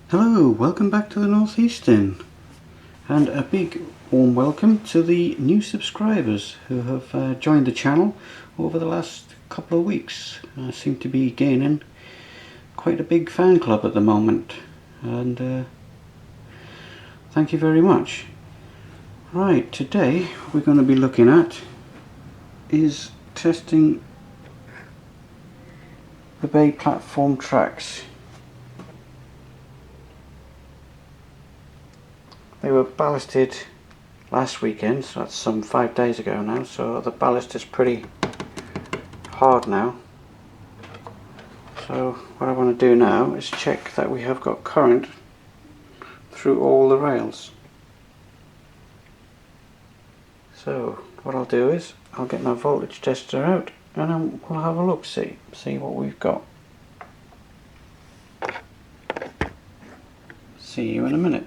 Hello, welcome back to the Northeastern, and a big warm welcome to the new subscribers who have joined the channel over the last couple of weeks. I seem to be gaining quite a big fan club at the moment, and thank you very much. Right, today we're going to be looking at is testing the bay platform tracks. They were ballasted last weekend, so that's some 5 days ago now, so the ballast is pretty hard now. So what I want to do now is check that we have got current through all the rails. So what I'll do is I'll get my voltage tester out and then we'll have a look, see what we've got. See you in a minute.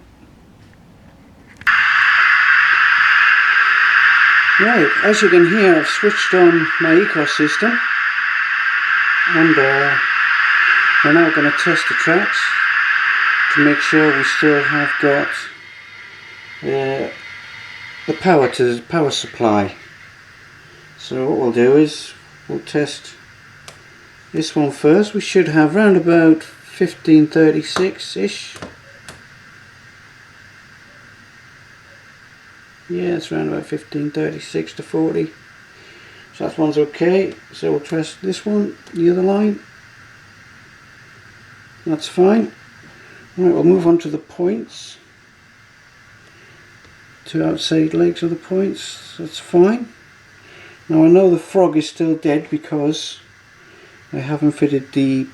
Right, as you can hear, I've switched on my ecosystem, and we're now going to test the tracks to make sure we still have got the power to the power supply. So what we'll do is we'll test this one first. We should have round about 1536-ish. Yeah, it's around about 1536 to 40. So that one's okay. So we'll test this one, the other line. That's fine. Right, we'll move on to the points. Two outside legs of the points. That's fine. Now I know the frog is still dead because I haven't fitted the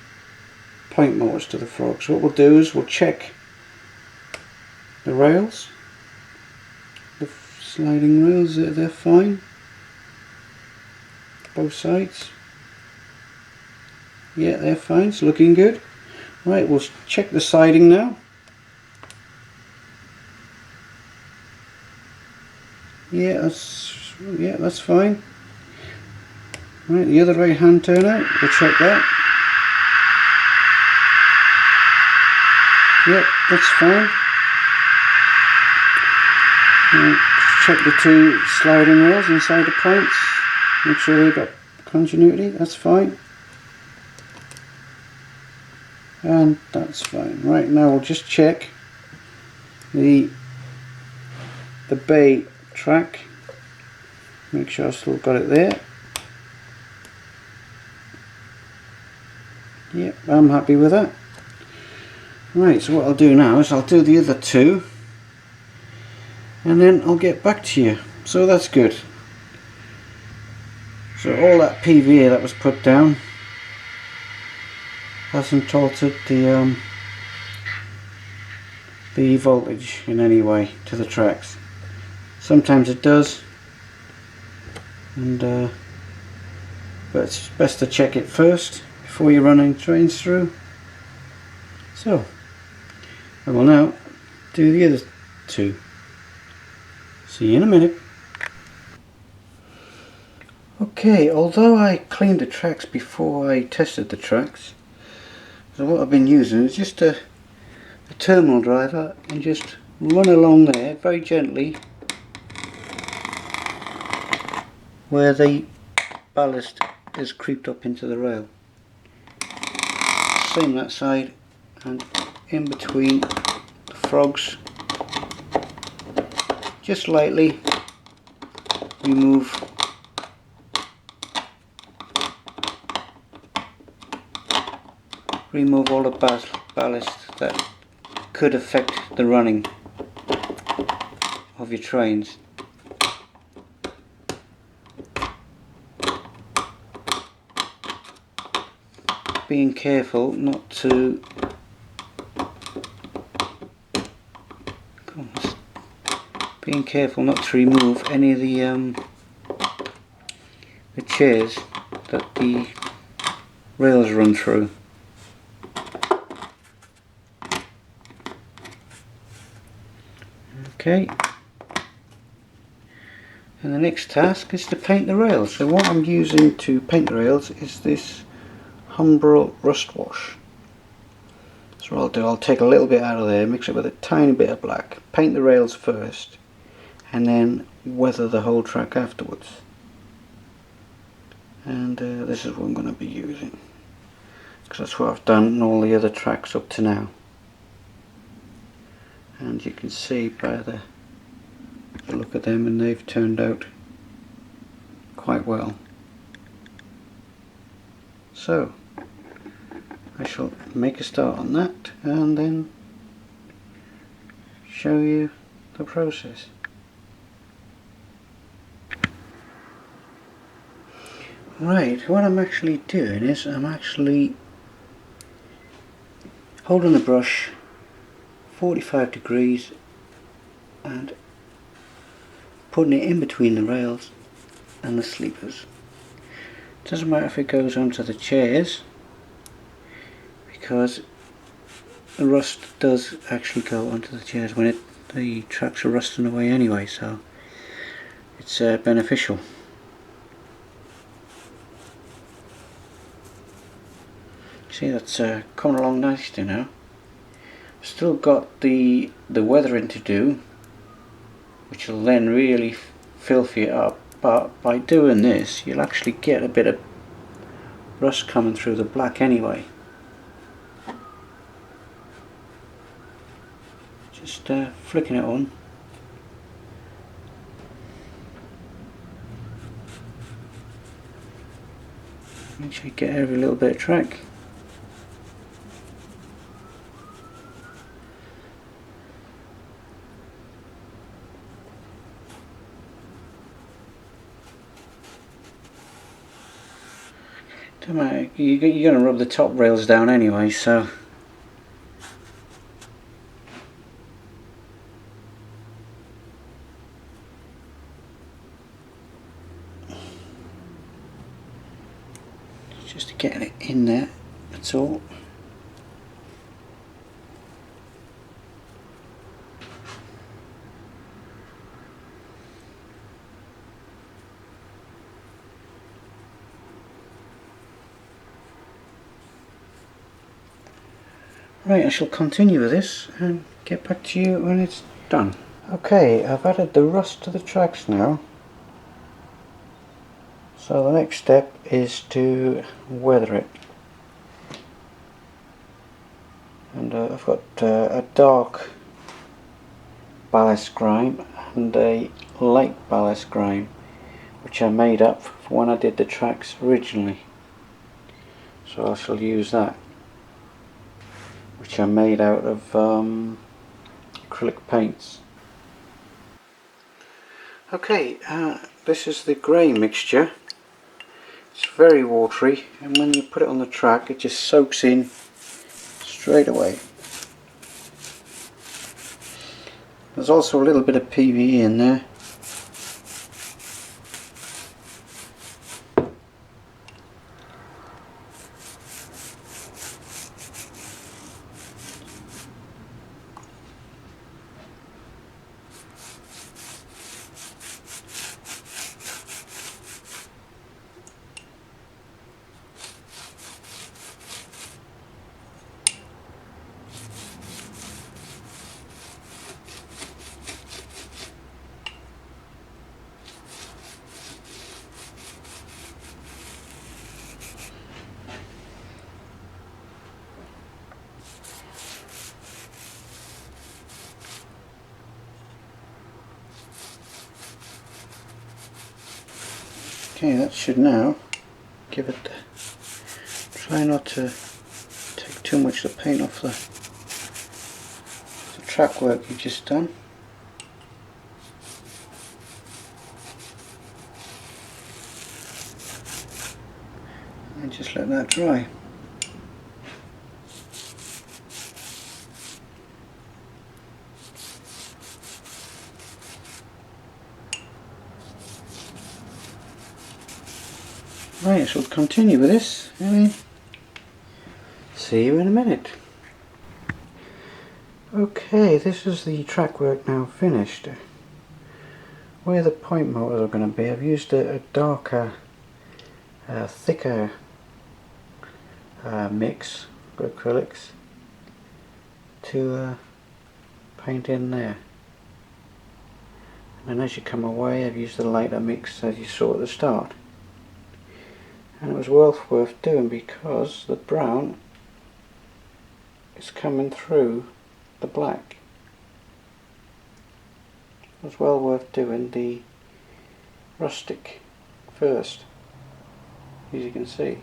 point motors to the frog. So what we'll do is we'll check the rails. The sliding rails, they're fine, both sides. Yeah, they're fine, it's looking good. Right, we'll check the siding now. Yeah, that's fine. Right, the other right hand turnout, we'll check that. Yep, that's fine. Right, check the two sliding rails inside the points, make sure they've got continuity, that's fine. And that's fine. Right, now we'll just check the bay track, make sure I've still got it there. Yep, I'm happy with that. Right, so what I'll do now is I'll do the other two and then I'll get back to you. So that's good. So all that PVA that was put down hasn't altered the voltage in any way to the tracks. Sometimes it does, and but it's best to check it first before you're running trains through. So I will now do the other two. See you in a minute. Okay, although I cleaned the tracks before I tested the tracks, so what I've been using is just a terminal driver and just run along there very gently where the ballast is creeped up into the rail. Same that side, and in between the frogs, just lightly remove all the ballast that could affect the running of your trains. Being careful not to remove any of the chairs that the rails run through. Okay, and the next task is to paint the rails. So what I'm using to paint the rails is this Humbrol rust wash. It's So what I'll do, I'll take a little bit out of there, mix it with a tiny bit of black, paint the rails first, and then weather the whole track afterwards. And this is what I'm going to be using, because that's what I've done in all the other tracks up to now. And you can see by the look at them, and they've turned out quite well. So I shall make a start on that and then show you the process. Right, what I'm actually doing is I'm actually holding the brush 45 degrees and putting it in between the rails and the sleepers. Doesn't matter if it goes onto the chairs, because the rust does actually go onto the chairs when the tracks are rusting away anyway, so it's beneficial. See, that's coming along nicely now. Still got the weathering to do, which will then really filthy it up, but by doing this you'll actually get a bit of rust coming through the black anyway. Just flicking it on. Make sure you get every little bit of track. Don't matter, you're going to rub the top rails down anyway, so just getting it in there, that's all. Right, I shall continue with this and get back to you when it's done. Okay, I've added the rust to the tracks now. So the next step is to weather it. And I've got a dark ballast grime and a light ballast grime, which I made up for when I did the tracks originally. So I shall use that, which are made out of acrylic paints. Okay, this is the grey mixture. It's very watery, and when you put it on the track it just soaks in straight away. There's also a little bit of PVE in there. Okay, that should now give it try not to take too much of the paint off the track work you've just done. And just let that dry. Right, I shall continue with this and see you in a minute. Okay, this is the track work now finished. Where the point motors are going to be, I've used a darker, thicker mix of acrylics, to paint in there. And as you come away, I've used the lighter mix as you saw at the start. And it was well worth doing because the brown is coming through the black. It was well worth doing the rustic first, as you can see.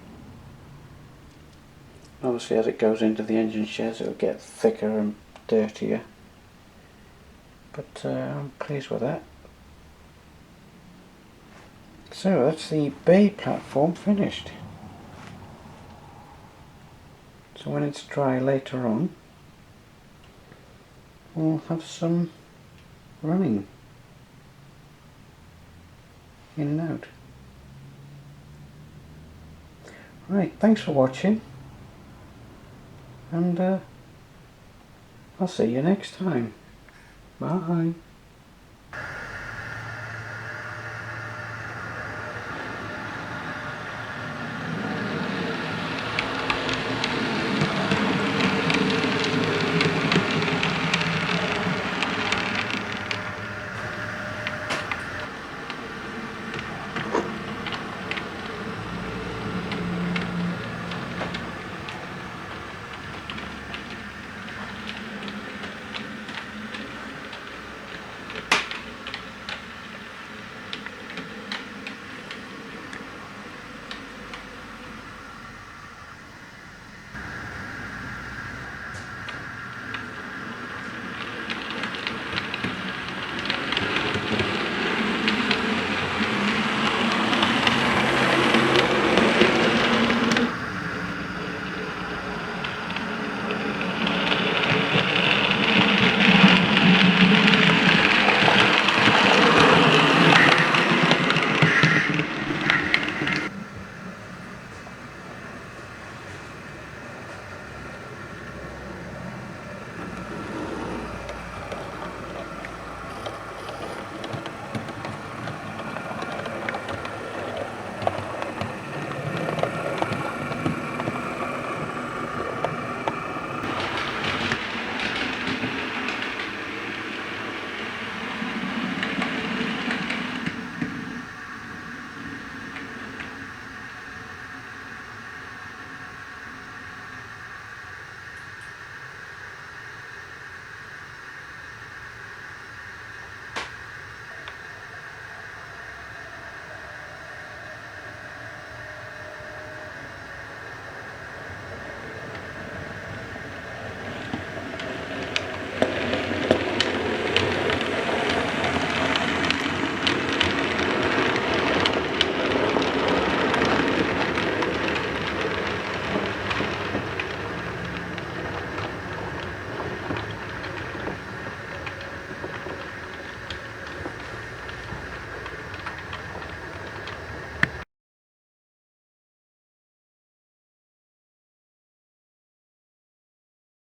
Obviously as it goes into the engine sheds it'll get thicker and dirtier, but I'm pleased with that. So that's the bay platform finished. So when it's dry later on, we'll have some running in and out. Right, thanks for watching, and I'll see you next time. Bye.